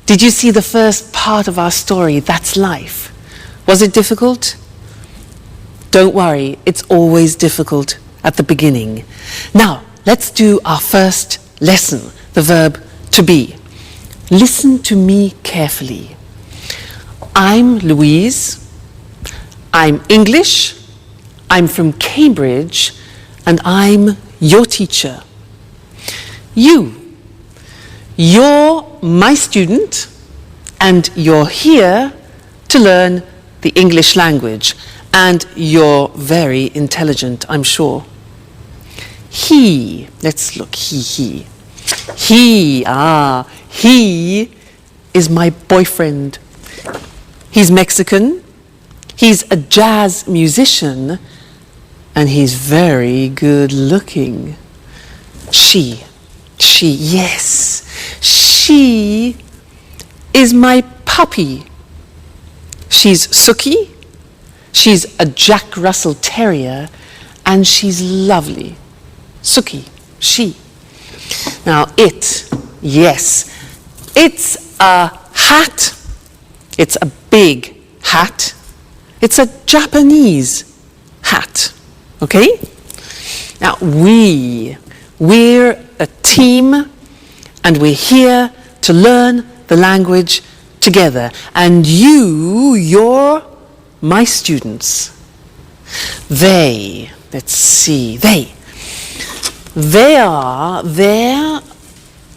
Did you see the first part of our story, That's Life? Was it difficult? Don't worry, it's always difficult at the beginning. Now, let's do our first lesson, the verb to be. Listen to me carefully. I'm Louise. I'm English. I'm from Cambridge. And I'm your teacher. You're my student, and you're here to learn the English language, and you're very intelligent, I'm sure. Let's look, he is my boyfriend. He's Mexican, he's a jazz musician, and he's very good looking. She is my puppy. She's Suki, she's a Jack Russell Terrier, and she's lovely. Suki, she. Now it's a hat. It's a big hat. It's a Japanese hat, okay? Now we're a team, and we're here to learn the language together. And you're my students. They're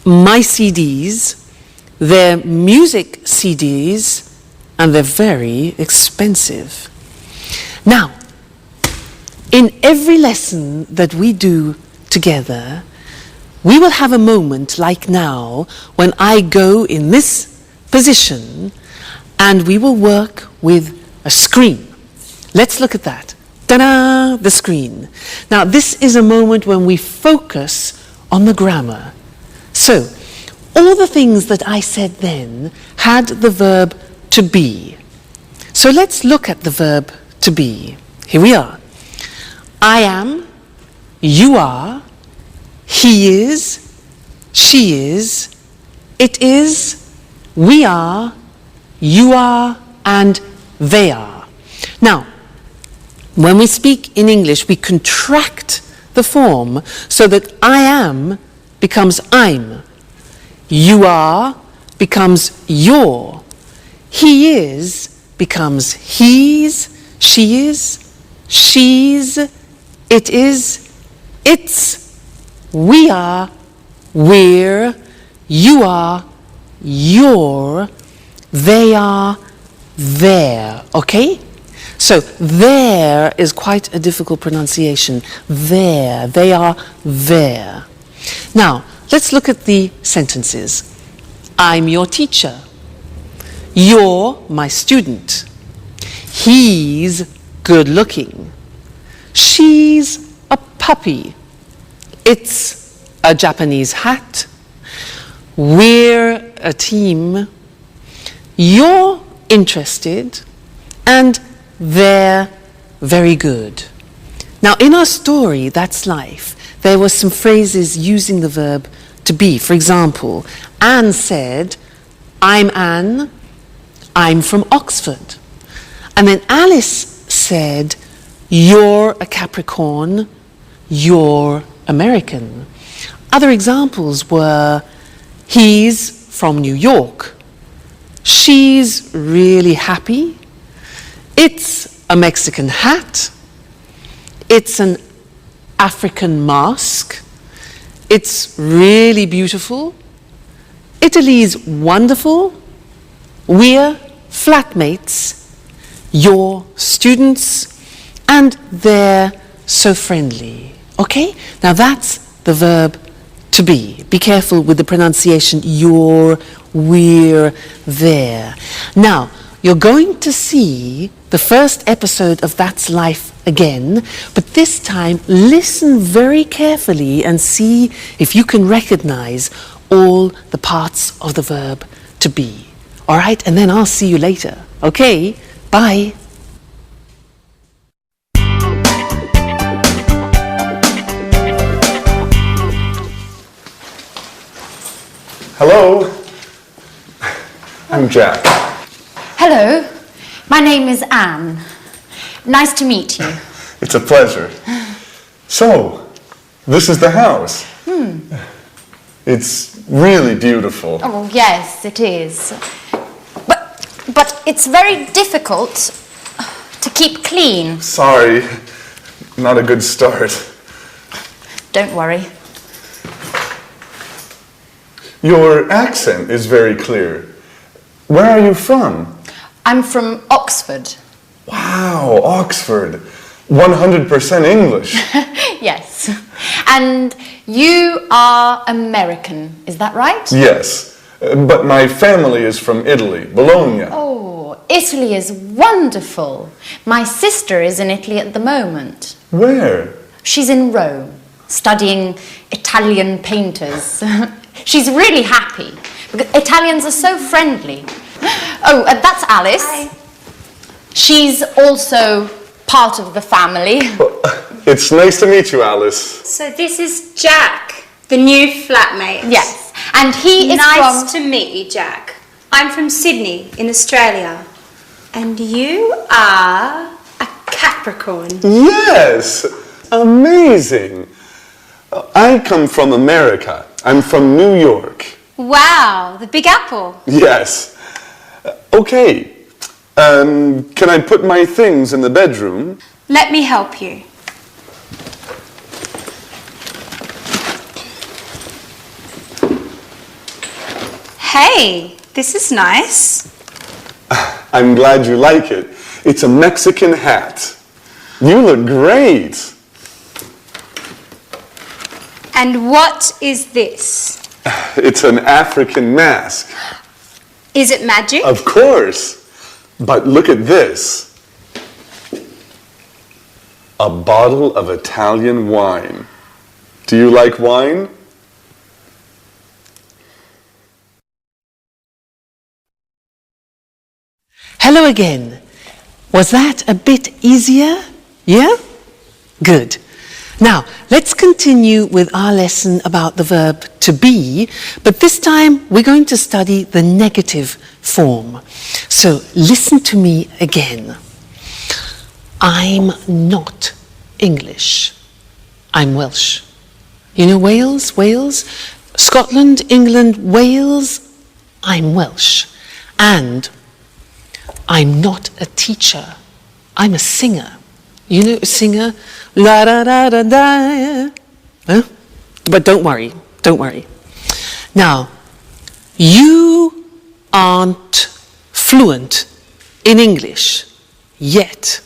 my CDs, they're music CDs, and they're very expensive. Now, in every lesson that we do together, we will have a moment like now when I go in this position and we will work with a screen. Let's look at that. Ta-da! The screen. Now, this is a moment when we focus on the grammar. So, all the things that I said then had the verb to be. So let's look at the verb to be. Here we are. I am, you are, he is, she is, it is, we are, you are, and they are. Now, when we speak in English, we contract the form so that I am becomes I'm. You are becomes your. He is becomes he's, she is, she's, it is, it's, we are, we're, you are, you're, they are, they're. Okay? So there is quite a difficult pronunciation. There. They are there. Now, let's look at the sentences. I'm your teacher. You're my student. He's good looking. She's a puppy. It's a Japanese hat. We're a team. You're interested. And they're very good. Now, in our story, That's Life, there were some phrases using the verb to be. For example, Anne said, I'm Anne, I'm from Oxford. And then Alice said, you're a Capricorn, you're American. Other examples were, he's from New York, she's really happy, it's a Mexican hat, it's an African mask, it's really beautiful, Italy's wonderful, we're flatmates, you're students, and they're so friendly. Okay? Now that's the verb to be. Be careful with the pronunciation, you're, we're, there. Now, you're going to see the first episode of That's Life again, but this time listen very carefully and see if you can recognize all the parts of the verb to be. All right? And then I'll see you later. Okay? Bye. Hello? I'm Jack. Hello, my name is Anne. Nice to meet you. It's a pleasure. So, this is the house. It's really beautiful. Oh, yes, it is. But it's very difficult to keep clean. Sorry, not a good start. Don't worry. Your accent is very clear. Where are you from? I'm from Oxford. Wow, Oxford. 100% English. Yes. And you are American, is that right? Yes, but my family is from Italy, Bologna. Oh, Italy is wonderful. My sister is in Italy at the moment. Where? She's in Rome, studying Italian painters. She's really happy, because Italians are so friendly. Oh, that's Alice. Hi. She's also part of the family. It's nice to meet you, Alice. So this is Jack, the new flatmate. Yes, and he is Nice to meet you, Jack. I'm from Sydney in Australia. And you are a Capricorn. Yes, amazing. I come from America. I'm from New York. Wow, the Big Apple. Yes. Okay. Can I put my things in the bedroom? Let me help you. Hey, this is nice. I'm glad you like it. It's a Mexican hat. You look great. And what is this? It's an African mask. Is it magic? Of course. But look at this. A bottle of Italian wine. Do you like wine? Hello again. Was that a bit easier? Yeah? Good. Now, let's continue with our lesson about the verb to be, but this time we're going to study the negative form. So listen to me again. I'm not English. I'm Welsh. You know Wales? Wales? Scotland, England, Wales? I'm Welsh. And I'm not a teacher. I'm a singer. You know a singer? La da da da da. Huh? But don't worry. Don't worry. Now, you aren't fluent in English yet.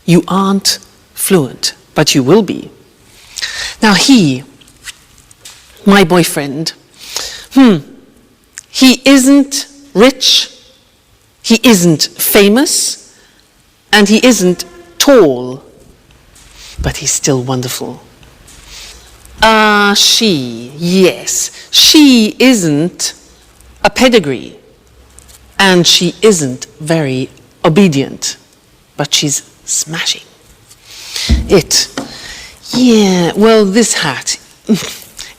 You aren't fluent, but you will be. Now he, my boyfriend, he isn't rich, he isn't famous, and he isn't tall, but he's still wonderful. She, yes, she isn't a pedigree, and she isn't very obedient, but she's smashing. This hat,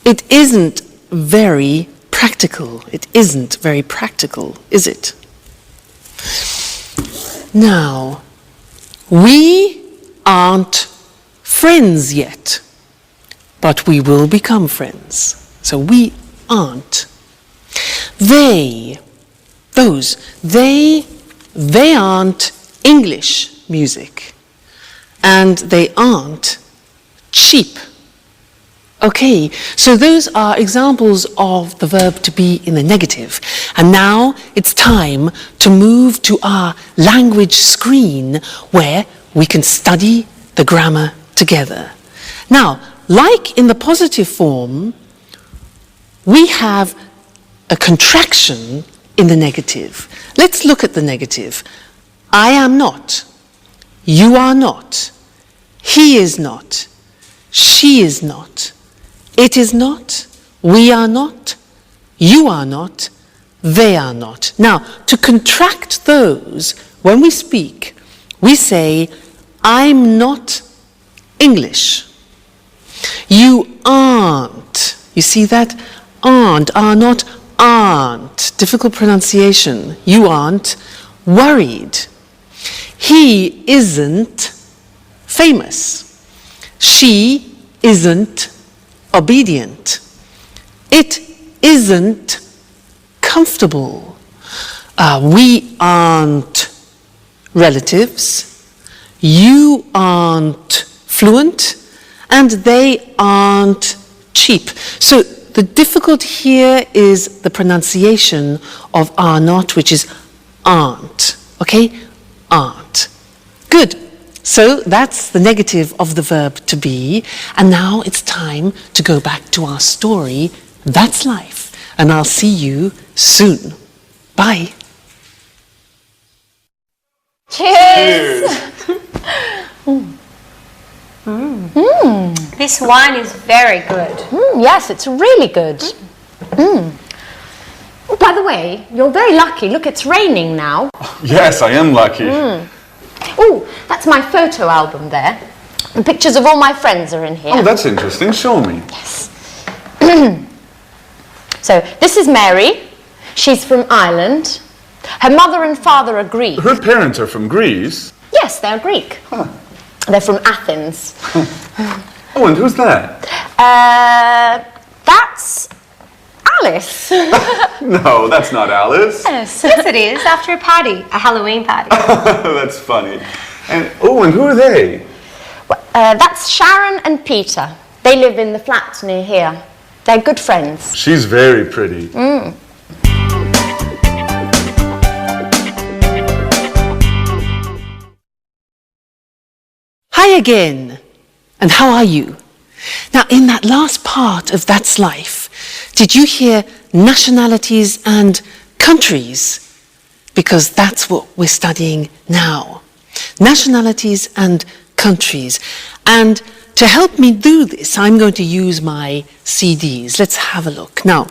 it isn't very practical. It isn't very practical, is it? Now, we aren't friends yet, but we will become friends. So we aren't. They aren't English music, and they aren't cheap. Okay, so those are examples of the verb to be in the negative. And now it's time to move to our language screen where we can study the grammar together. Now, like in the positive form, we have a contraction in the negative. Let's look at the negative. I am not. You are not. He is not. She is not. It is not. We are not. You are not. They are not. Now, to contract those, when we speak, we say, I'm not English. You aren't. You see that? Aren't, are not, aren't, difficult pronunciation, you aren't worried. He isn't famous. She isn't obedient. It isn't comfortable. We aren't relatives. You aren't fluent. And they aren't cheap. So the difficult here is the pronunciation of are not, which is aren't. Okay? Aren't. Good. So that's the negative of the verb to be. And now it's time to go back to our story. That's life. And I'll see you soon. Bye. Cheers! This wine is very good. Yes, it's really good. Oh, by the way, you're very lucky. Look, it's raining now. Yes, I am lucky. Oh, that's my photo album there. The pictures of all my friends are in here. Oh, that's interesting. Show me. So, this is Mary. She's from Ireland. Her mother and father are Greek. Her parents are from Greece. Yes, they're Greek. Huh. They're from Athens. Oh, and who's that? That's Alice. No, that's not Alice. Yes. Yes, it is. After a party, a Halloween party. That's funny. And who are they? That's Sharon and Peter. They live in the flat near here. They're good friends. She's very pretty. Hi again. And how are you? Now, in that last part of That's Life, did you hear nationalities and countries? Because that's what we're studying now. Nationalities and countries. And to help me do this, I'm going to use my CDs. Let's have a look. Now,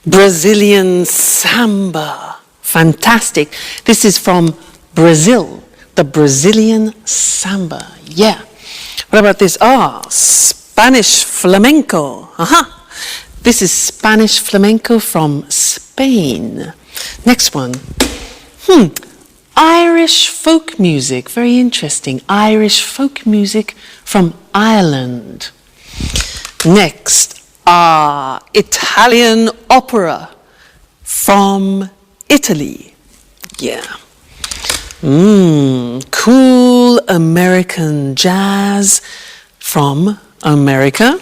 Brazilian samba. Fantastic. This is from Brazil. The Brazilian samba. Yeah. What about this? Spanish flamenco. Aha. This is Spanish flamenco from Spain. Next one. Irish folk music. Very interesting. Irish folk music from Ireland. Next. Italian opera from Italy. Yeah. Cool American jazz from America.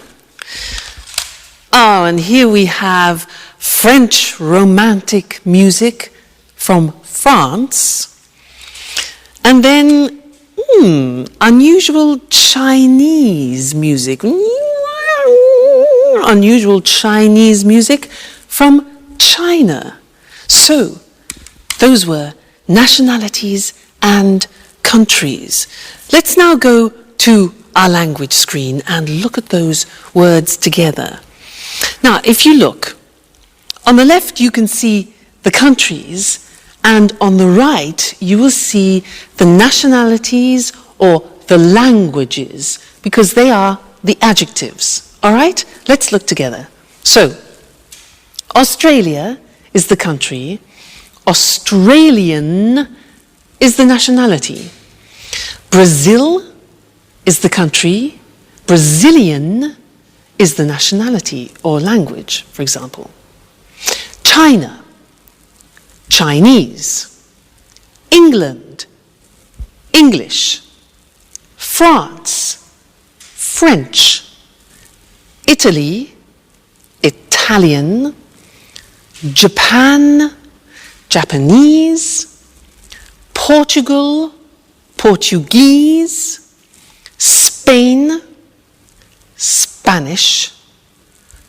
Oh, and here we have French romantic music from France. And then, unusual Chinese music. Unusual Chinese music from China. So, those were nationalities and countries. Let's now go to our language screen and look at those words together. Now, if you look, on the left you can see the countries, and on the right you will see the nationalities or the languages, because they are the adjectives. All right? Let's look together. So, Australia is the country. Australian is the nationality. Brazil is the country. Brazilian is the nationality or language, for example. China, Chinese. England, English. France, French. Italy, Italian. Japan, Japanese. Portugal, Portuguese. Spain, Spanish.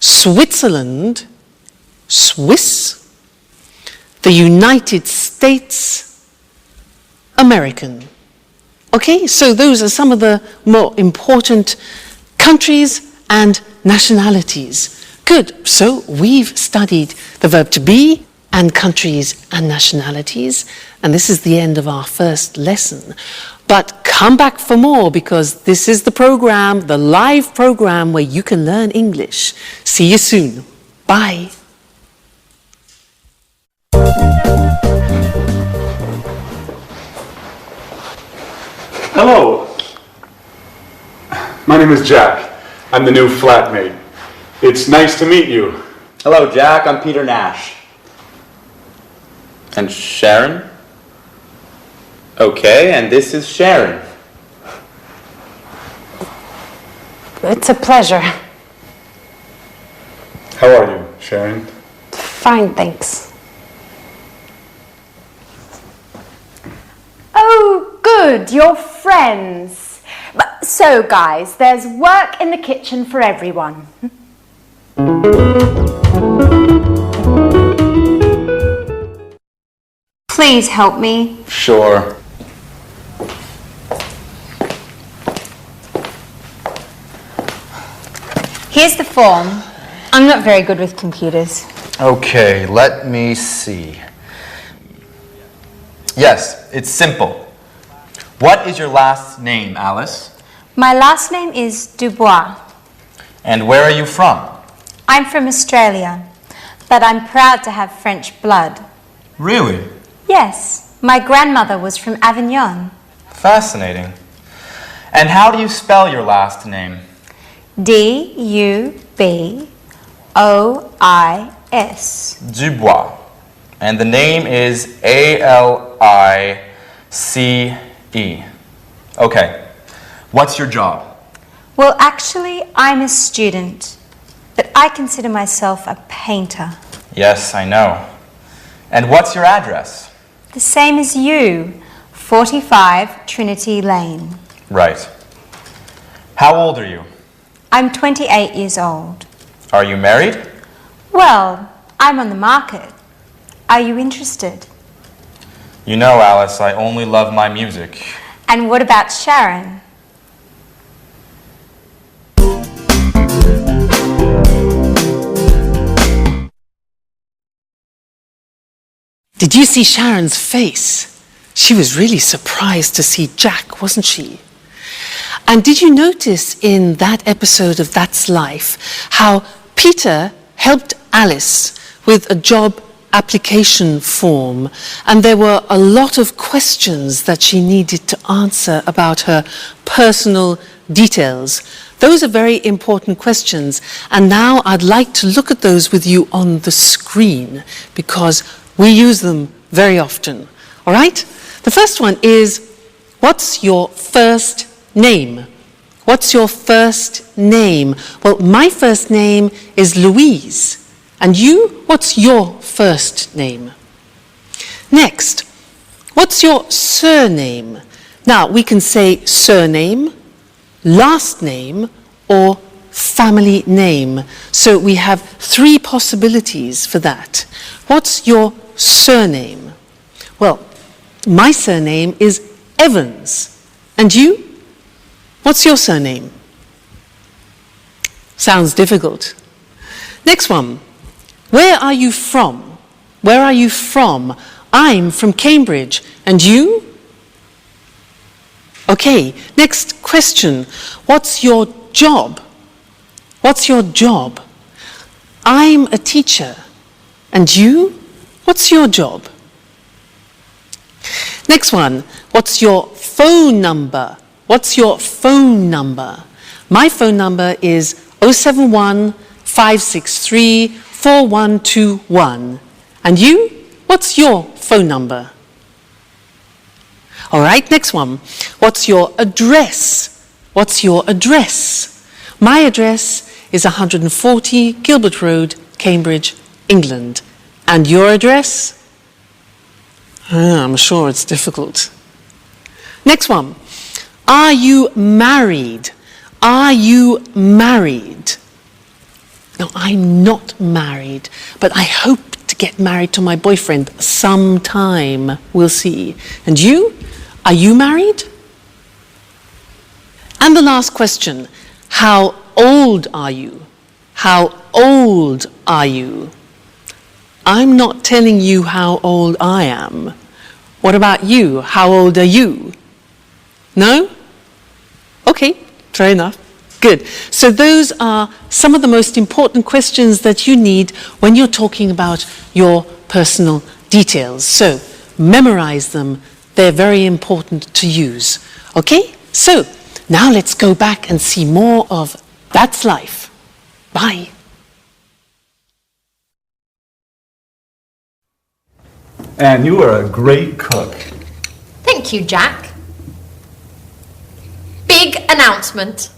Switzerland, Swiss. The United States, American. Okay, so those are some of the more important countries and nationalities. Good, so we've studied the verb to be and countries and nationalities, and this is the end of our first lesson. But come back for more, because this is the program, the live program where you can learn English. See you soon. Bye. name is Jack. I'm the new flatmate. It's nice to meet you. Hello, Jack. I'm Peter Nash. And Sharon? Okay, and this is Sharon. It's a pleasure. How are you, Sharon? Fine, thanks. Oh, good, you're friends. So, guys, there's work in the kitchen for everyone. Please help me. Sure. Here's the form. I'm not very good with computers. Okay, let me see. Yes, it's simple. What is your last name, Alice? My last name is Dubois. And where are you from? I'm from Australia, but I'm proud to have French blood. Really? Yes, my grandmother was from Avignon. Fascinating. And how do you spell your last name? D-U-B-O-I-S. Dubois. And the name is A-L-I-C-E. Okay. What's your job? Well, actually, I'm a student, but I consider myself a painter. Yes, I know. And what's your address? The same as you, 45 Trinity Lane. Right. How old are you? I'm 28 years old. Are you married? Well, I'm on the market. Are you interested? You know, Alice, I only love my music. And what about Sharon? Did you see Sharon's face? She was really surprised to see Jack, wasn't she? And did you notice in that episode of That's Life how Peter helped Alice with a job application form, and there were a lot of questions that she needed to answer about her personal details. Those are very important questions, and now I'd like to look at those with you on the screen because we use them very often. All right? The first one is, what's your first name? What's your first name? Well, my first name is Louise. And you, what's your first name? Next, what's your surname? Now, we can say surname, last name, or family name. So we have three possibilities for that. What's your surname? Well, my surname is Evans. And you? What's your surname? Sounds difficult. Next one. Where are you from? Where are you from? I'm from Cambridge. And you? Okay, next question. What's your job? What's your job? I'm a teacher. And you? What's your job? Next one. What's your phone number? What's your phone number? My phone number is 071 563 4121. And you? What's your phone number? All right, next one. What's your address? What's your address? My address is 140 Gilbert Road, Cambridge, England. And your address? I'm sure it's difficult. Next one. Are you married? Are you married? No, I'm not married, but I hope to get married to my boyfriend sometime. We'll see. And you? Are you married? And the last question. How old are you? How old are you? I'm not telling you how old I am. What about you? How old are you? No? Okay, fair enough. Good. So those are some of the most important questions that you need when you're talking about your personal details. So memorize them. They're very important to use. Okay? So Now let's go back and see more of That's Life. Bye. Anne, you are a great cook. Thank you, Jack. Big announcement.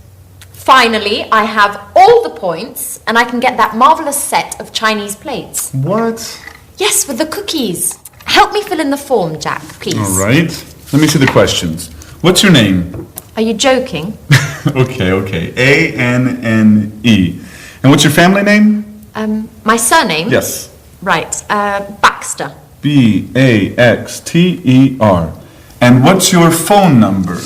Finally, I have all the points and I can get that marvellous set of Chinese plates. What? Yes, with the cookies. Help me fill in the form, Jack, please. All right. Let me see the questions. What's your name? Are you joking? Okay. A-N-N-E. And what's your family name? My surname? Yes. Right, Baxter. B-A-X-T-E-R. And what's your phone number?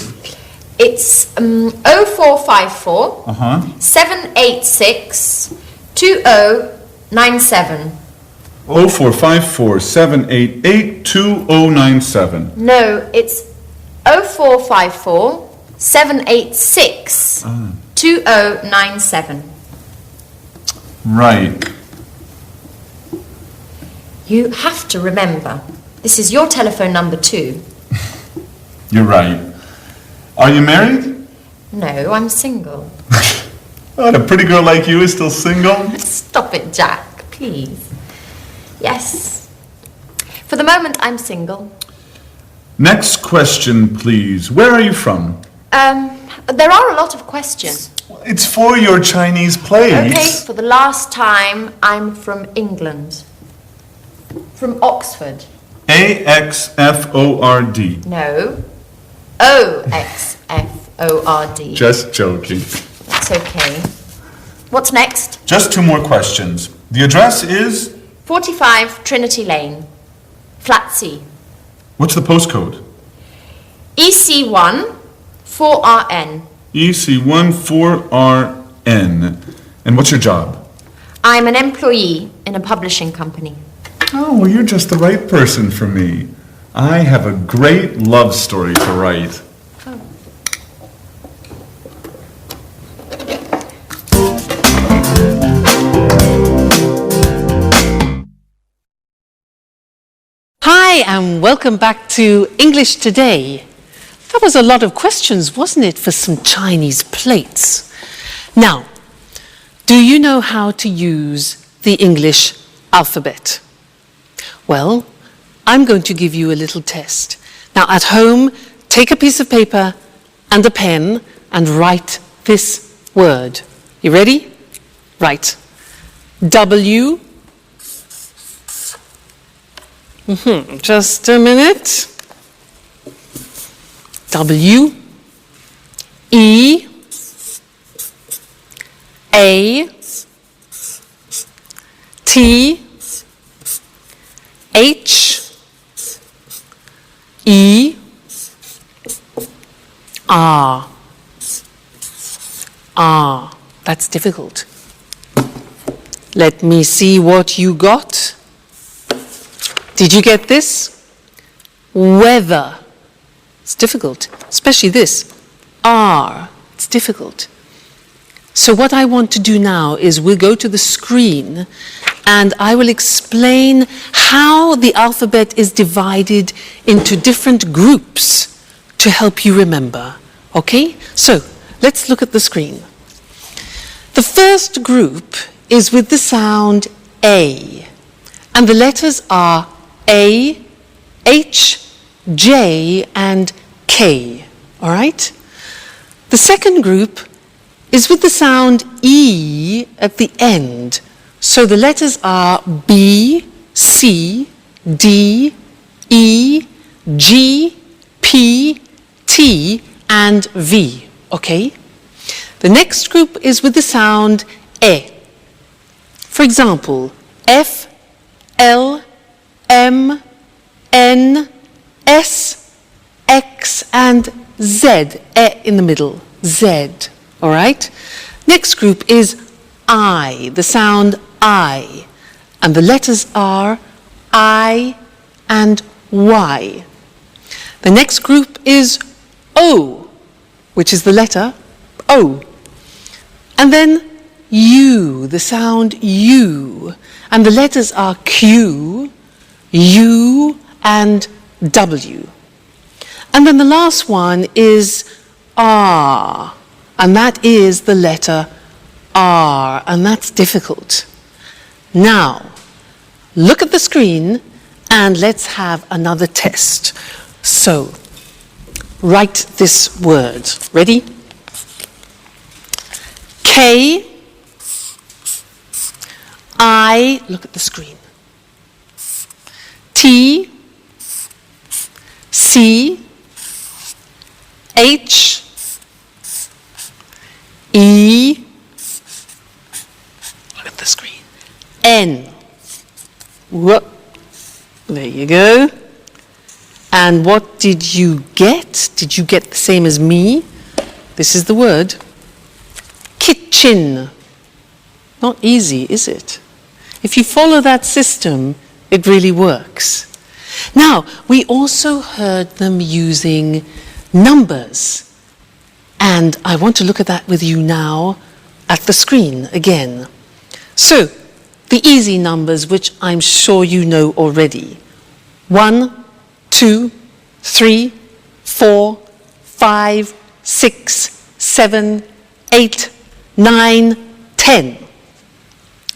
It's 0454 Uh-huh. 786 2097. 0454-788-2097. No, it's 0454 786 2097. Right. You have to remember, this is your telephone number too. You're right. Are you married? No, I'm single. Oh, a pretty girl like you is still single? Stop it, Jack, please. Yes. For the moment, I'm single. Next question, please. Where are you from? There are a lot of questions. It's for your Chinese plates. Okay, for the last time, I'm from England. From Oxford. A-X-F-O-R-D. No. O-X-F-O-R-D. Just joking. That's okay. What's next? Just two more questions. The address is? 45 Trinity Lane. Flat C. What's the postcode? EC1 4RN. EC14RN. And what's your job? I'm an employee in a publishing company. Oh, well, you're just the right person for me. I have a great love story to write. Hi, and welcome back to English Today. That was a lot of questions, wasn't it, for some Chinese plates? Now, do you know how to use the English alphabet? Well, I'm going to give you a little test. Now, at home, take a piece of paper and a pen and write this word. You ready? Write W. Just a minute. W, E, A, T, H, E, R. R. That's difficult. Let me see what you got. Did you get this? Weather. It's difficult, especially this. R. It's difficult. So what I want to do now is we'll go to the screen and I will explain how the alphabet is divided into different groups to help you remember. Okay? So let's look at the screen. The first group is with the sound A, and the letters are A, H, J, and K. All right? The second group is with the sound E at the end. So the letters are B, C, D, E, G, P, T, and V. Okay? The next group is with the sound E. For example, F, L, M, N, S, X, and Z. E in the middle. Z. All right? Next group is I, the sound I. And the letters are I and Y. The next group is O, which is the letter O. And then U, the sound U. And the letters are Q, U, and W. And then the last one is R. And that is the letter R. And that's difficult. Now, look at the screen and let's have another test. So, write this word. Ready? K, I, look at the screen. T, C, H, E, look at the screen. N. Whoop. There you go. And what did you get? Did you get the same as me? This is the word. Kitchen. Not easy, is it? If you follow that system, it really works. Now, we also heard them using numbers. And I want to look at that with you now at the screen again. So, the easy numbers, which I'm sure you know already. 1, 2, 3, 4, 5, 6, 7, 8, 9, 10.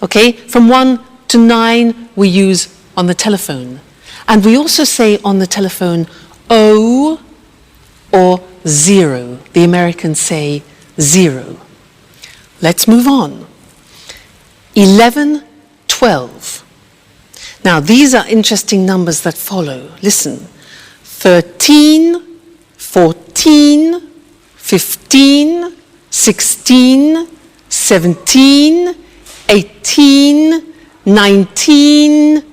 Okay, from 1 to 9 we use on the telephone. And we also say on the telephone O or 0. The Americans say 0. Let's move on. 11, 12. Now these are interesting numbers that follow. Listen. 13, 14, 15, 16, 17, 18, 19,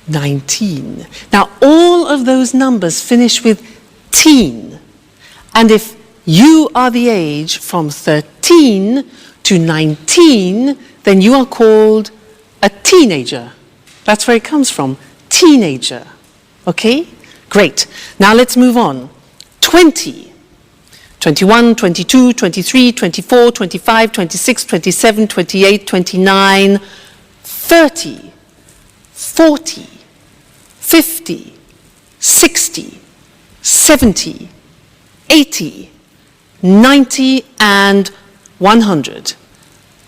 19. Now all of those numbers finish with teen. And if you are the age from 13 to 19, then you are called a teenager. That's where it comes from, teenager. Okay? Great. Now let's move on. 20. 21, 22, 23, 24, 25, 26, 27, 28, 29, 30, 40, 50, 60, 70, 80, 90, and 100.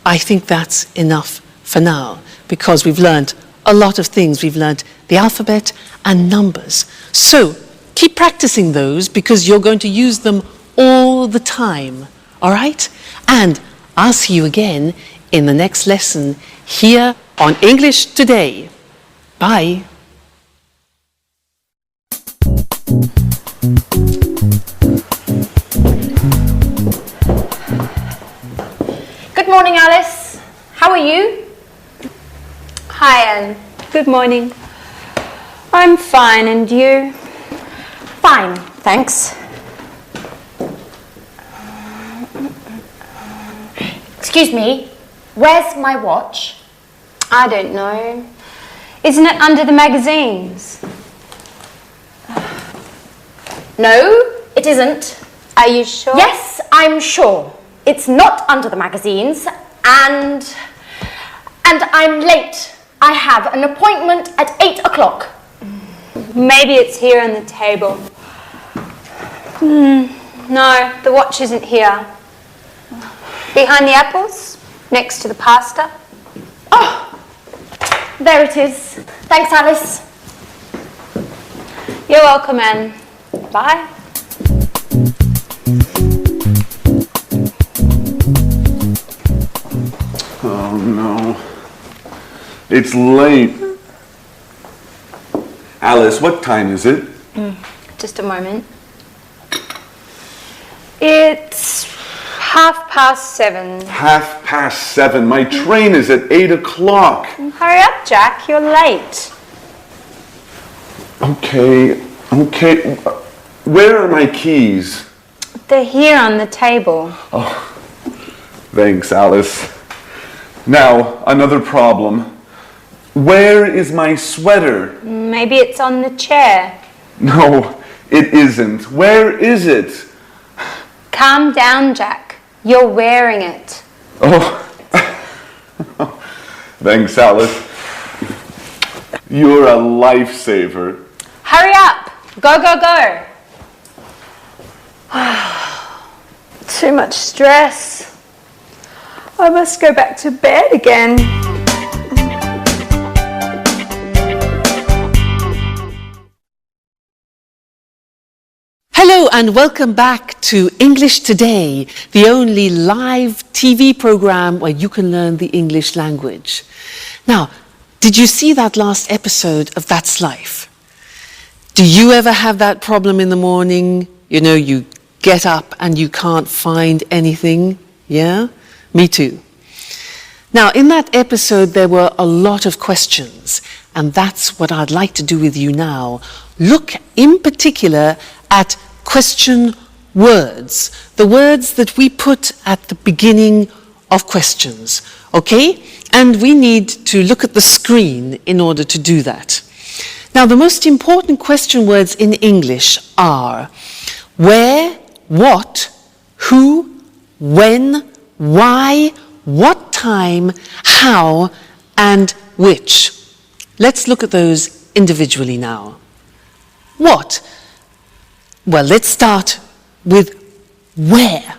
I think that's enough for now because we've learned a lot of things. We've learned the alphabet and numbers. So keep practicing those because you're going to use them all the time, all right? And I'll see you again in the next lesson here on English Today. Bye. Good morning, Alice. How are you? Hi, Anne. Good morning. I'm fine, and you? Fine, thanks. Excuse me, where's my watch? I don't know. Isn't it under the magazines? No, it isn't. Are you sure? Yes, I'm sure. It's not under the magazines, and I'm late. I have an appointment at 8 o'clock. Maybe it's here on the table. No, the watch isn't here. Behind the apples, next to the pasta. Oh, there it is. Thanks, Alice. You're welcome, Anne. Bye. Oh no. It's late. Alice, what time is it? Just a moment. It's 7:30. 7:30. My train is at 8 o'clock. Hurry up, Jack. You're late. Okay. Where are my keys? They're here on the table. Thanks, Alice. Now, another problem. Where is my sweater? Maybe it's on the chair. No, it isn't. Where is it? Calm down, Jack. You're wearing it. Oh, thanks, Alice. You're a lifesaver. Hurry up. Go, go, go. Too much stress. I must go back to bed again. Hello and welcome back to English Today, the only live TV program where you can learn the English language. Now, did you see that last episode of That's Life? Do you ever have that problem in the morning? You know, you get up and you can't find anything? Yeah? Me too. Now, in that episode, there were a lot of questions, and that's what I'd like to do with you now. Look in particular at question words, the words that we put at the beginning of questions, okay? And we need to look at the screen in order to do that. Now, the most important question words in English are where, what, who, when, why, what time, how, and which. Let's look at those individually now. What? Well, let's start with where.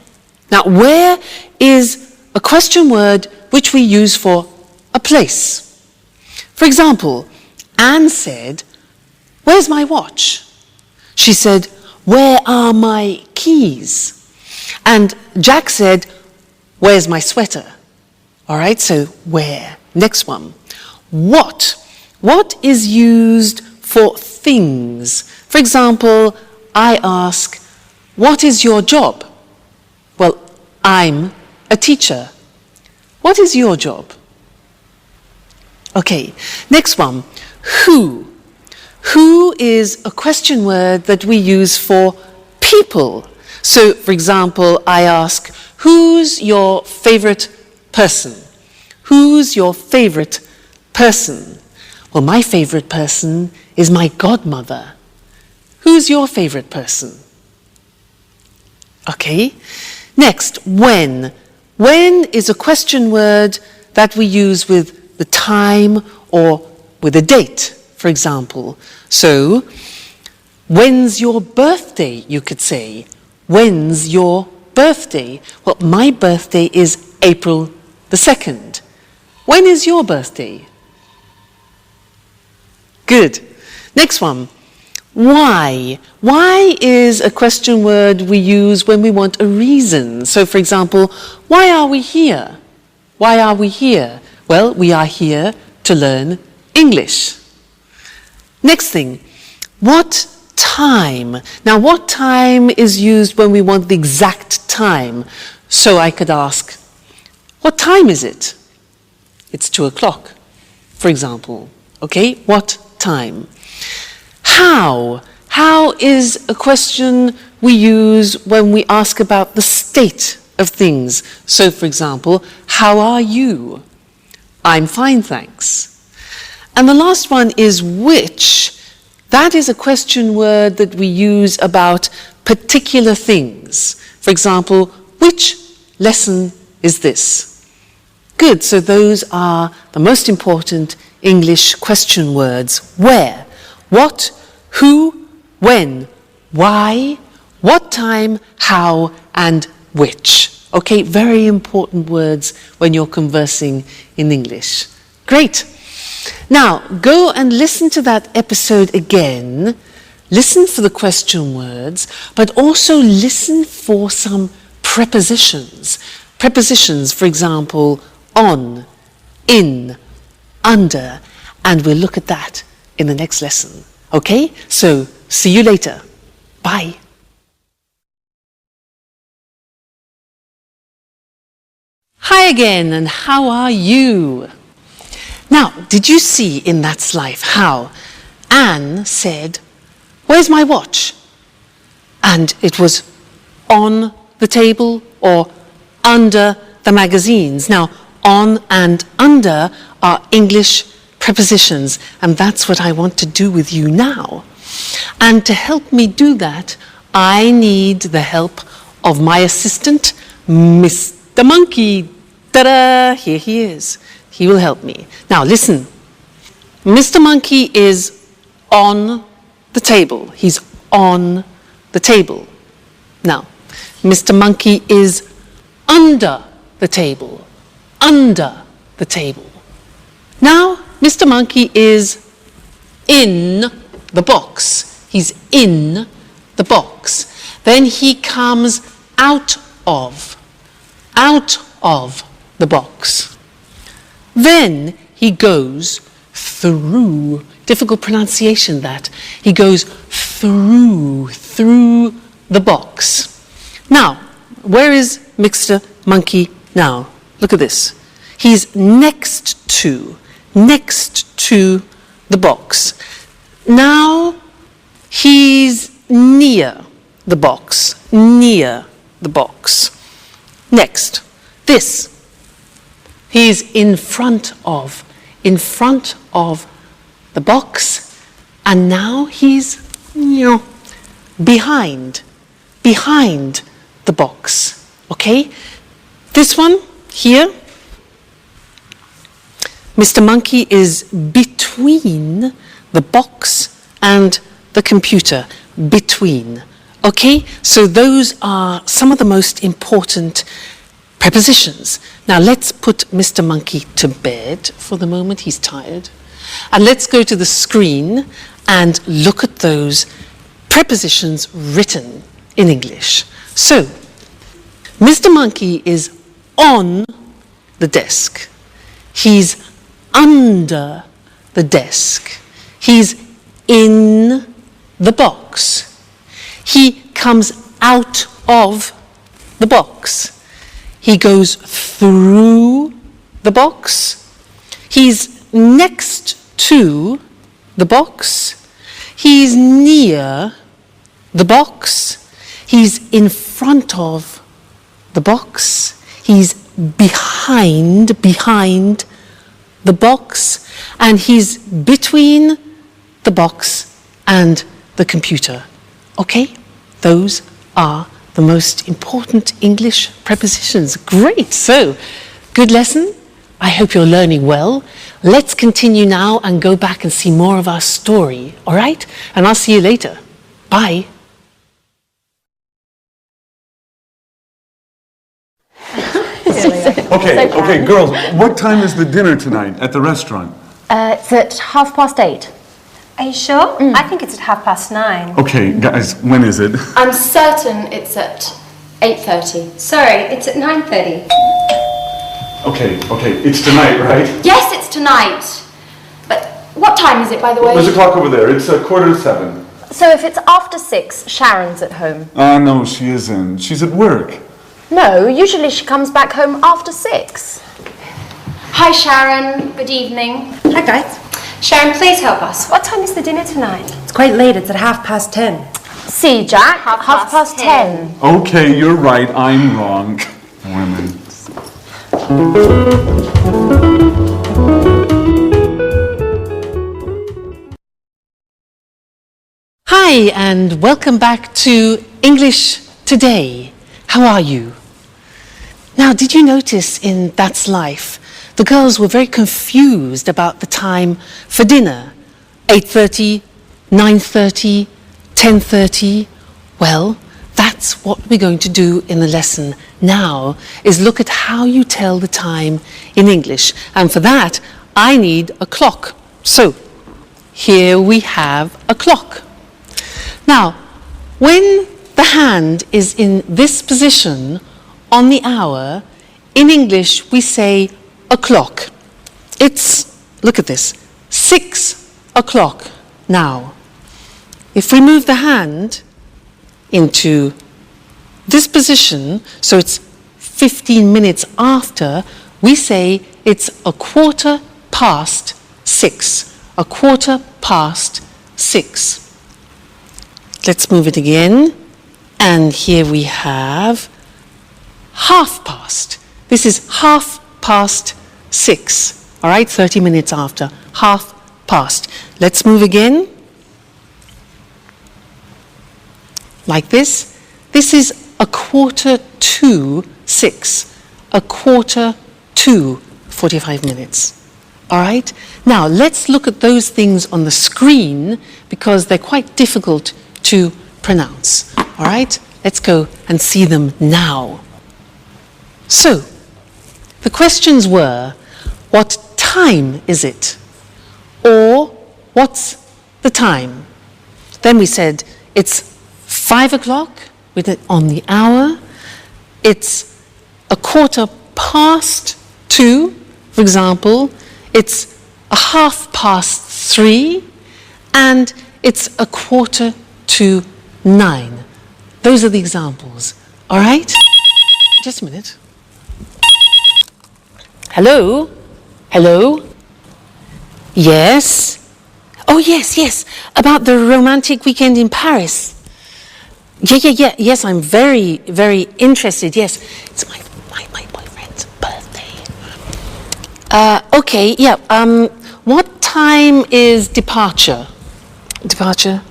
Now, where is a question word which we use for a place. For example, Anne said, "Where's my watch?" She said, "Where are my keys?" And Jack said, "Where's my sweater?" All right, so where. Next one. What? What is used for things? For example, I ask, "What is your job?" Well, I'm a teacher. What is your job? Okay, next one. Who? Who is a question word that we use for people. So, for example, I ask, "Who's your favorite person?" Who's your favorite person? Well, my favorite person is my godmother. Who's your favorite person? Okay. Next, when. When is a question word that we use with the time or with a date, for example. So, when's your birthday, you could say. When's your birthday? Well, my birthday is April the 2nd. When is your birthday? Good. Next one. Why? Why is a question word we use when we want a reason. So, for example, why are we here? Why are we here? Well, we are here to learn English. Next thing, what time? Now, what time is used when we want the exact time? So I could ask, what time is it? It's 2 o'clock, for example. Okay, what time? How? How is a question we use when we ask about the state of things. So, for example, how are you? I'm fine, thanks. And the last one is which. That is a question word that we use about particular things. For example, which lesson is this? Good, so those are the most important English question words. Where, what, who, when, why, what time, how, and which. Okay, very important words when you're conversing in English. Great. Now, go and listen to that episode again. Listen for the question words, but also listen for some prepositions. Prepositions, for example, on, in, under, and we'll look at that in the next lesson. Okay? So, see you later. Bye. Hi again, and how are you? Now, did you see in That's Life how Anne said, "Where's my watch?" And it was on the table or under the magazines. Now, on and under are English prepositions, and that's what I want to do with you now. And to help me do that, I need the help of my assistant, Mr. Monkey. Ta-da! Here he is. He will help me. Now, listen. Mr. Monkey is on the table. He's on the table. Now, Mr. Monkey is under the table. Under the table. Now, Mr. Monkey is in the box. He's in the box. Then he comes out of the box. Then he goes through. Difficult pronunciation, that. He goes through the box. Now, where is Mr. Monkey now? Look at this. He's next to the box. Now, he's near the box. Next, this. He's in front of the box, and now he's behind the box. Okay? This one here, Mr. Monkey is between the box and the computer. Between. Okay? So those are some of the most important prepositions. Now let's put Mr. Monkey to bed for the moment. He's tired. And let's go to the screen and look at those prepositions written in English. So, Mr. Monkey is on the desk. He's under the desk. He's in the box. He comes out of the box. He goes through the box. He's next to the box. He's near the box. He's in front of the box. He's behind the box. And he's between the box and the computer. Okay? Those are the most important English prepositions. Great! So, good lesson. I hope you're learning well. Let's continue now and go back and see more of our story, all right? And I'll see you later. Bye. Okay, girls, what time is the dinner tonight at the restaurant? It's at 8:30. Are you sure? I think it's at 9:30. Okay, guys, when is it? I'm certain it's at 8:30. Sorry, it's at 9:30. Okay, it's tonight, right? Yes, it's tonight. But what time is it, by the way? There's a clock over there. It's 7:15. So if it's after 6, Sharon's at home. No, she isn't. She's at work. No, usually she comes back home after 6. Hi, Sharon. Good evening. Hi guys. Sharon, please help us. What time is the dinner tonight? It's quite late. It's at 10:30. See, Jack. 10:30. Okay, you're right. I'm wrong. Women. Hi, and welcome back to English Today. How are you? Now, did you notice in That's Life, the girls were very confused about the time for dinner? 8:30, 9:30, 10:30? Well, that's what we're going to do in the lesson now, is look at how you tell the time in English. And for that, I need a clock. So, here we have a clock. Now, when the hand is in this position on the hour, in English we say o'clock. It's, look at this, 6 o'clock now. If we move the hand into this position, so it's 15 minutes after, we say it's 6:15. 6:15. Let's move it again. And here we have 6:30. This is 6:30. All right, 30 minutes after. 6:30. Let's move again. Like this. This is 6:45. 45 minutes. All right? Now, let's look at those things on the screen because they're quite difficult to pronounce. All right? let's go and see them now. So, the questions were, what time is it? Or, what's the time? Then we said, it's 5 o'clock with it on the hour. It's 2:15, for example. It's 3:30, and it's 9:15. Those are the examples. All right? Just a minute. Hello? Hello? Yes? Oh, yes. About the romantic weekend in Paris. Yeah. Yes, I'm very, very interested. Yes, it's my boyfriend's birthday. Okay, yeah. What time is departure? Departure?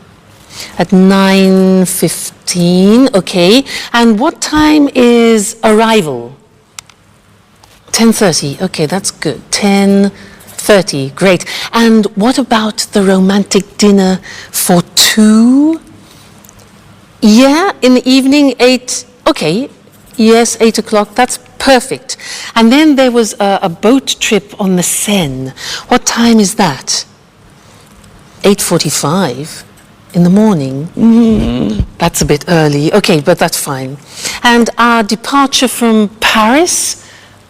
At 9:15, okay. And what time is arrival? 10:30, okay, that's good. 10:30, great. And what about the romantic dinner for 2? Yeah, in the evening, 8, okay. Yes, 8 o'clock, that's perfect. And then there was a boat trip on the Seine. What time is that? 8:45 in the morning. That's a bit early. Okay, but that's fine. And our departure from Paris,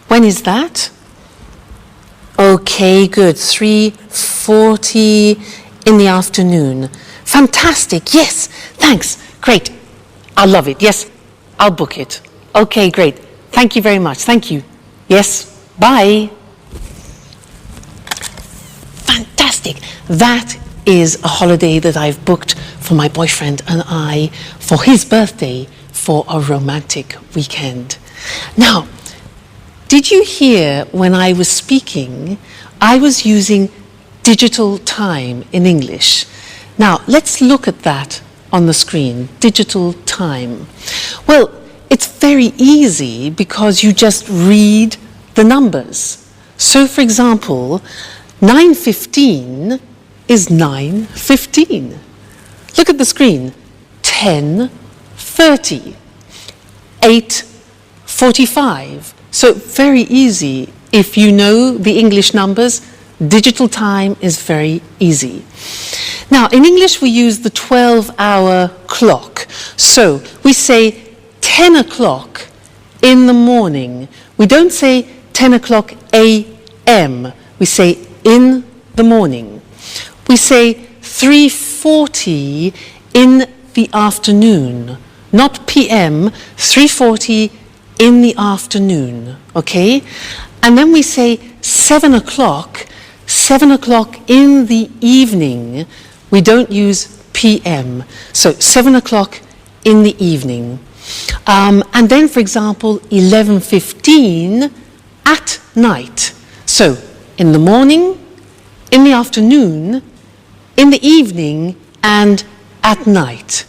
when is that? Okay, good. 3:40 in the afternoon. Fantastic. Yes, thanks. Great. I'll love it. Yes, I'll book it. Okay, great. Thank you very much. Thank you. Yes, bye. Fantastic. That is a holiday that I've booked for my boyfriend and I for his birthday for a romantic weekend. Now, did you hear when I was speaking, I was using digital time in English. Now, let's look at that on the screen, digital time. Well, it's very easy because you just read the numbers. So, for example, 9:15 is 9:15. Look at the screen. 10:30. 8:45. So, very easy. If you know the English numbers, digital time is very easy. Now, in English, we use the 12-hour clock. So, we say 10 o'clock in the morning. We don't say 10 o'clock a.m. We say in the morning. We say 3:40 in the afternoon, not p.m., 3:40 in the afternoon, okay? And then we say 7 o'clock in the evening. We don't use p.m., so 7 o'clock in the evening. And then, for example, 11:15 at night. So, in the morning, in the afternoon, in the evening, and at night.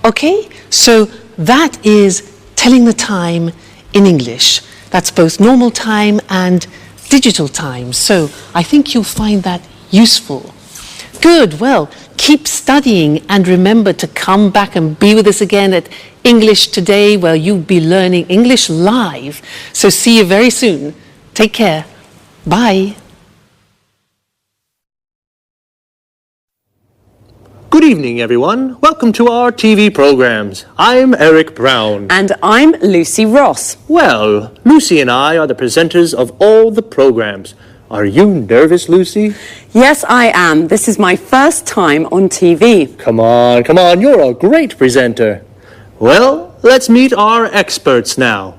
Okay? So, that is telling the time in English. That's both normal time and digital time. So, I think you'll find that useful. Good, well, keep studying and remember to come back and be with us again at English Today, where you'll be learning English live. So see you very soon. Take care. Bye. Good evening, everyone. Welcome to our TV programs. I'm Eric Brown. And I'm Lucy Ross. Well, Lucy and I are the presenters of all the programs. Are you nervous, Lucy? Yes, I am. This is my first time on TV. Come on, you're a great presenter. Well, let's meet our experts now.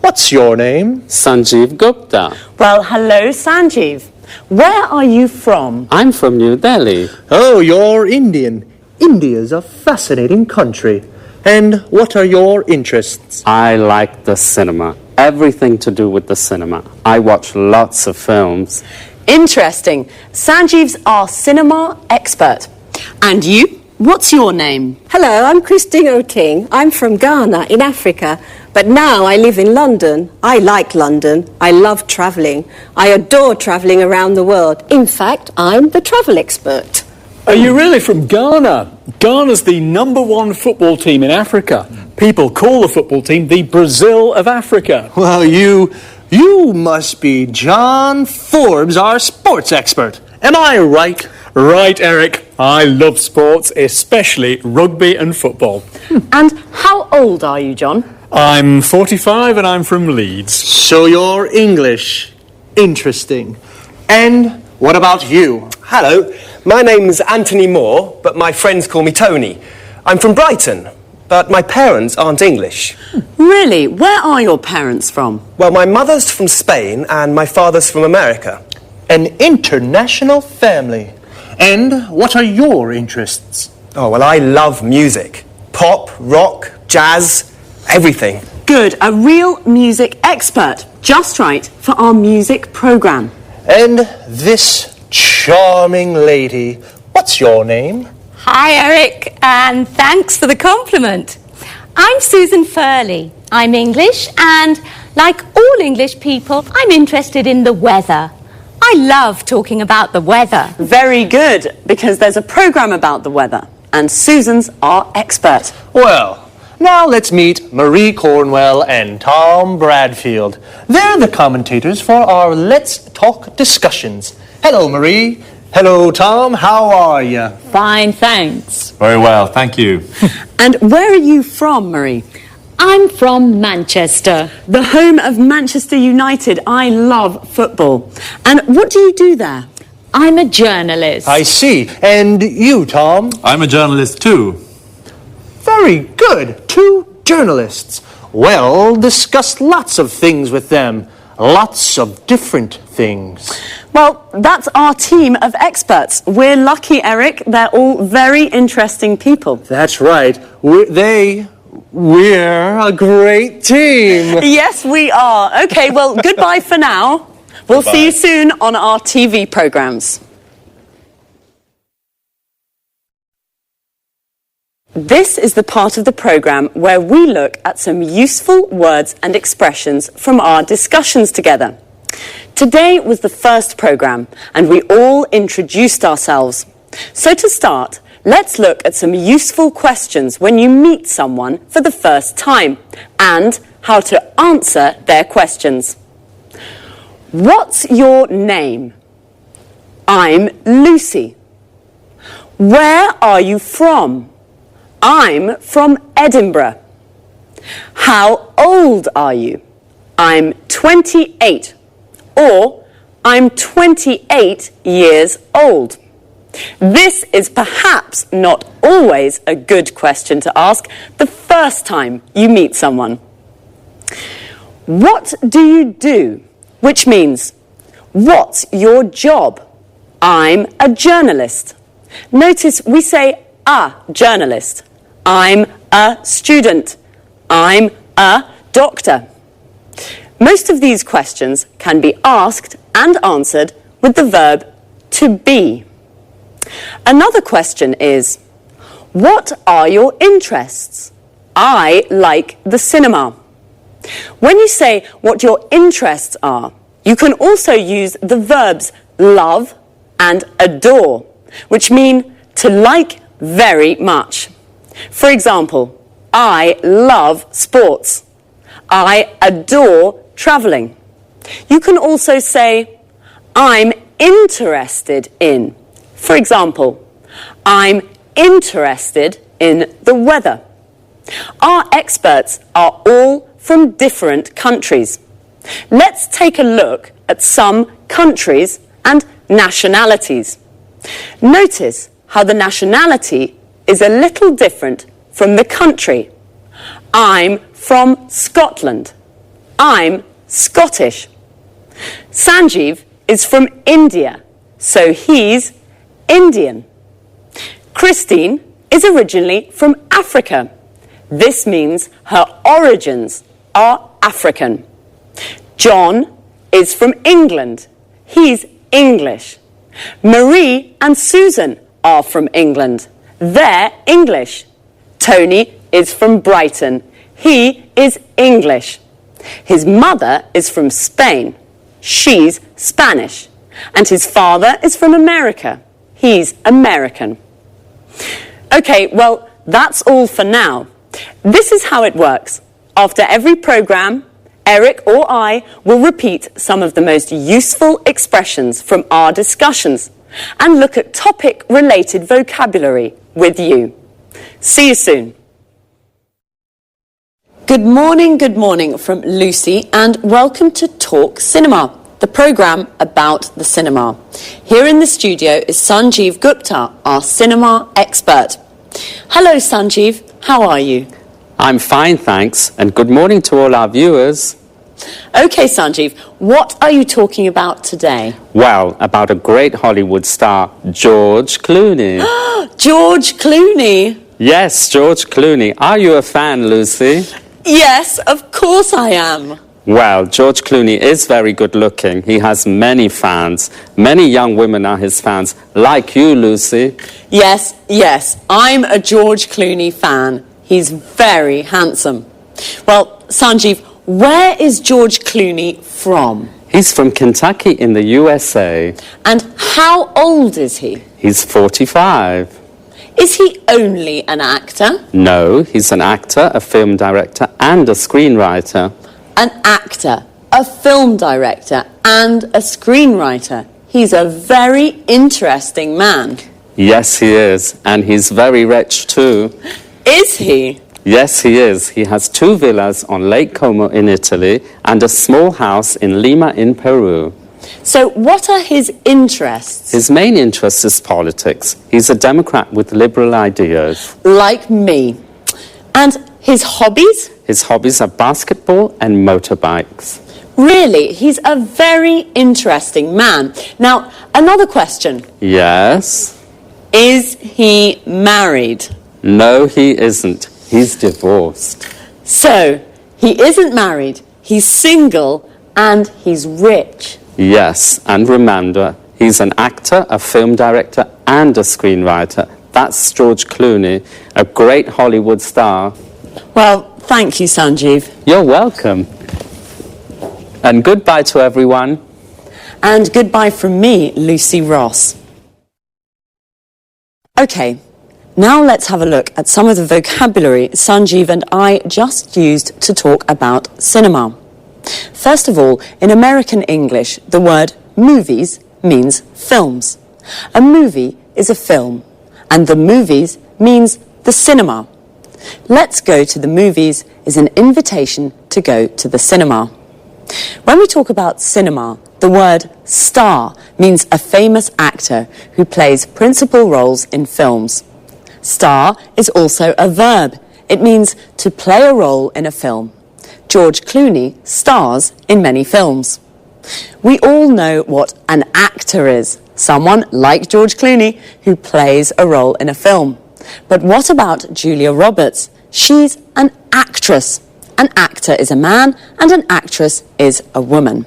What's your name? Sanjeev Gupta. Well, hello, Sanjeev. Where are you from? I'm from New Delhi. Oh, you're Indian. India's a fascinating country. And what are your interests? I like the cinema. Everything to do with the cinema. I watch lots of films. Interesting. Sanjeev's our cinema expert. And you? What's your name? Hello, I'm Christine Oting. I'm from Ghana in Africa, but now I live in London. I like London. I love travelling. I adore travelling around the world. In fact, I'm the travel expert. Are you really from Ghana? Ghana's the #1 football team in Africa. People call the football team the Brazil of Africa. Well, you must be John Forbes, our sports expert. Am I right? Right, Eric. I love sports, especially rugby and football. And how old are you, John? I'm 45 and I'm from Leeds. So you're English. Interesting. And what about you? Hello, my name's Anthony Moore, but my friends call me Tony. I'm from Brighton, but my parents aren't English. Really? Where are your parents from? Well, my mother's from Spain and my father's from America. An international family. And what are your interests? Oh, well, I love music. Pop, rock, jazz, everything. Good, a real music expert. Just right for our music programme. And this charming lady, what's your name? Hi, Eric, and thanks for the compliment. I'm Susan Furley. I'm English, and like all English people, I'm interested in the weather. I love talking about the weather. Very good, because there's a programme about the weather, and Susan's our expert. Well, now let's meet Marie Cornwell and Tom Bradfield. They're the commentators for our Let's Talk discussions. Hello, Marie. Hello, Tom. How are you? Fine, thanks. Very well, thank you. And where are you from, Marie? I'm from Manchester. The home of Manchester United. I love football. And what do you do there? I'm a journalist. I see. And you, Tom? I'm a journalist too. Very good. 2 journalists. Well, discuss lots of things with them. Lots of different things. Well, that's our team of experts. We're lucky, Eric. They're all very interesting people. That's right. We're a great team. Yes, we are. Okay, well, goodbye for now. We'll see you soon on our TV programmes. This is the part of the programme where we look at some useful words and expressions from our discussions together. Today was the first programme, and we all introduced ourselves. So to start, let's look at some useful questions when you meet someone for the first time, and how to answer their questions. What's your name? I'm Lucy. Where are you from? I'm from Edinburgh. How old are you? I'm 28. Or, I'm 28 years old. This is perhaps not always a good question to ask the first time you meet someone. What do you do? Which means, what's your job? I'm a journalist. Notice we say a journalist. I'm a student. I'm a doctor. Most of these questions can be asked and answered with the verb to be. Another question is, what are your interests? I like the cinema. When you say what your interests are, you can also use the verbs love and adore, which mean to like very much. For example, I love sports. I adore travelling. You can also say, I'm interested in. For example, I'm interested in the weather. Our experts are all from different countries. Let's take a look at some countries and nationalities. Notice how the nationality is a little different from the country. I'm from Scotland. I'm Scottish. Sanjeev is from India, so he's Indian. Christine is originally from Africa. This means her origins are African. John is from England. He's English. Marie and Susan are from England. They're English. Tony is from Brighton. He is English. His mother is from Spain. She's Spanish. And his father is from America. He's American. Okay, well, that's all for now. This is how it works. After every programme, Eric or I will repeat some of the most useful expressions from our discussions and look at topic-related vocabulary with you. See you soon. Good morning from Lucy, and welcome to Talk Cinema, the programme about the cinema. Here in the studio is Sanjeev Gupta, our cinema expert. Hello Sanjeev, how are you? I'm fine, thanks, and good morning to all our viewers. Okay, Sanjeev, what are you talking about today? Well, about a great Hollywood star, George Clooney. George Clooney? Yes, George Clooney. Are you a fan, Lucy? Yes, of course I am. Well, George Clooney is very good looking. He has many fans. Many young women are his fans, like you, Lucy. Yes, I'm a George Clooney fan. He's very handsome. Well, Sanjeev, where is George Clooney from? He's from Kentucky in the USA. And how old is he? He's 45. Is he only an actor? No, he's an actor, a film director, and a screenwriter. An actor, a film director, and a screenwriter. He's a very interesting man. Yes, he is. And he's very rich, too. Is he? Yes, he is. He has 2 villas on Lake Como in Italy and a small house in Lima in Peru. So what are his interests? His main interest is politics. He's a Democrat with liberal ideas. Like me. And his hobbies? His hobbies are basketball and motorbikes. Really? He's a very interesting man. Now, another question. Yes? Is he married? No, he isn't. He's divorced. So, he isn't married, he's single, and he's rich. Yes, and remember, he's an actor, a film director, and a screenwriter. That's George Clooney, a great Hollywood star. Well, thank you, Sanjeev. You're welcome. And goodbye to everyone. And goodbye from me, Lucy Ross. Okay, now let's have a look at some of the vocabulary Sanjeev and I just used to talk about cinema. First of all, in American English, the word movies means films. A movie is a film, and the movies means the cinema. Let's go to the movies is an invitation to go to the cinema. When we talk about cinema, the word star means a famous actor who plays principal roles in films. Star is also a verb. It means to play a role in a film. George Clooney stars in many films. We all know what an actor is. Someone like George Clooney who plays a role in a film. But what about Julia Roberts? She's an actress. An actor is a man and an actress is a woman.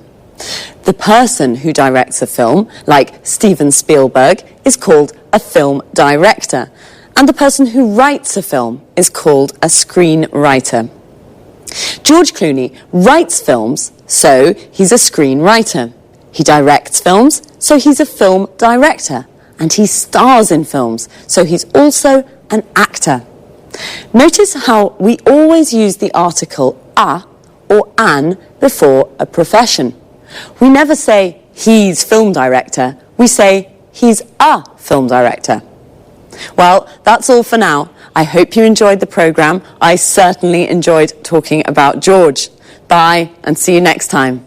The person who directs a film, like Steven Spielberg, is called a film director. And the person who writes a film is called a screenwriter. George Clooney writes films, so he's a screenwriter. He directs films, so he's a film director. And he stars in films, so he's also an actor. Notice how we always use the article a or an before a profession. We never say he's film director, we say he's a film director. Well, that's all for now. I hope you enjoyed the programme. I certainly enjoyed talking about George. Bye, and see you next time.